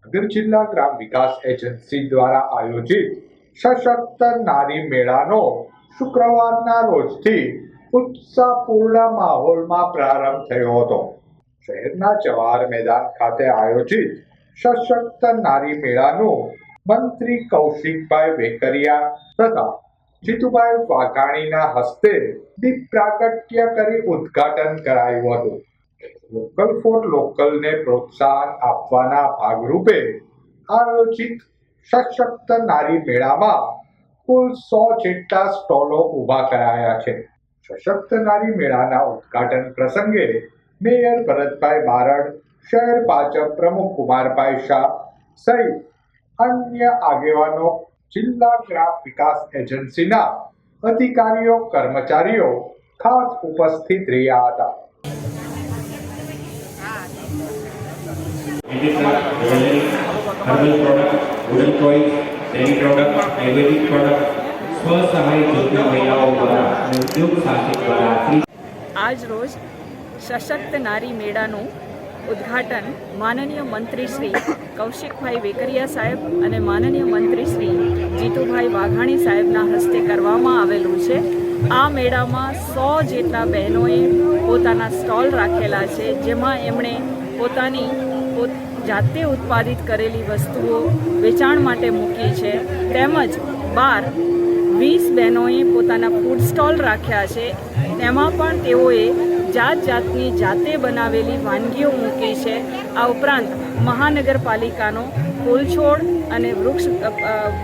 ભાવનગર જિલ્લા ગ્રામ વિકાસ એજન્સી દ્વારા આયોજિત સશક્ત નારી મેળાનો શુક્રવારના રોજથી ઉત્સાહપૂર્ણ માહોલમાં પ્રારંભ થયો હતો। શહેરના જવાહર મેદાન ખાતે આયોજિત સશક્ત નારી મેળાનું મંત્રી કૌશિકભાઈ વેકરિયા તથા જીતુભાઈ વાઘાણીના હસ્તે દીપ પ્રાગટ્ય કરી ઉદ્ઘાટન કરાયું હતું। લોકલ ફોર લોકલને પ્રોત્સાહન આપવાના ભાગરૂપે આયોજિત સશક્ત નારી મેળામાં કુલ 100 જેટલા સ્ટોલો ઊભા કરાયા છે। સશક્ત નારી મેળાના ઉદ્ઘાટન પ્રસંગે મેયર ભરતભાઈ બારડ, શહેર ભાજપ પ્રમુખ કુમારભાઈ શાહ સહિત અન્ય આગેવાનો, જિલ્લા ગ્રામ વિકાસ એજન્સીના અધિકારીઓ, કર્મચારીઓ ખાસ ઉપસ્થિત રહ્યા હતા। Herbal product, wooden toys, dairy product, Ayurvedic product, स्वसहाय जूथना महिलाओं द्वारा અને ઉદ્યોગ સાહસિક દ્વારા આજ રોજ સશક્ત નારી મેળાનું ઉદ્ઘાટન માનનીય મંત્રી શ્રી કૌશિકભાઈ વેકરિયા સાહેબ અને માનનીય મંત્રી શ્રી જીતુભાઈ વાઘાણી સાહેબના હસ્તે કરવામાં આવેલું છે। આ મેળામાં 100 જેટલા બહેનોએ પોતાના સ્ટોલ રાખેલા છે, જેમાં એમણે પોતાની જાતે ઉત્પાદિત કરેલી વસ્તુઓ વેચાણ માટે મૂકી છે। તેમજ 20 બહેનોએ પોતાના ફૂડ સ્ટોલ રાખ્યા છે। તેમાં પણ તેઓએ જાતની જાતે બનાવેલી વાનગીઓ મૂકી છે। આ ઉપરાંત મહાનગરપાલિકાનો ફૂલ છોડ અને વૃક્ષ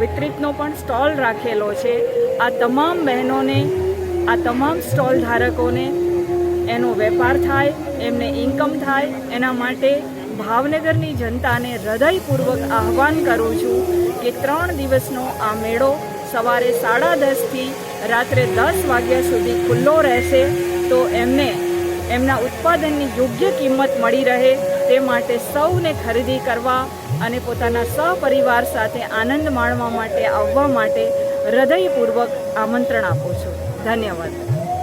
વિતરિતનો પણ સ્ટોલ રાખેલો છે। આ તમામ બહેનોને, આ તમામ સ્ટોલ ધારકોને એનો વેપાર થાય, એમને ઇન્કમ થાય, એના માટે ભાવનગરની જનતાને હૃદયપૂર્વક આહ્વાન કરું છું કે 3 દિવસનો આ મેળો સવારે 10:30 થી રાત્રે 10 વાગ્યા સુધી ખુલ્લો રહેશે। તો એમને એમના ઉત્પાદનની યોગ્ય કિંમત મળી રહે તે માટે સૌને ખરીદી કરવા અને પોતાના સહપરિવાર સાથે આનંદ માણવા માટે આવવા માટે હૃદયપૂર્વક આમંત્રણ આપું છું। ધન્યવાદ।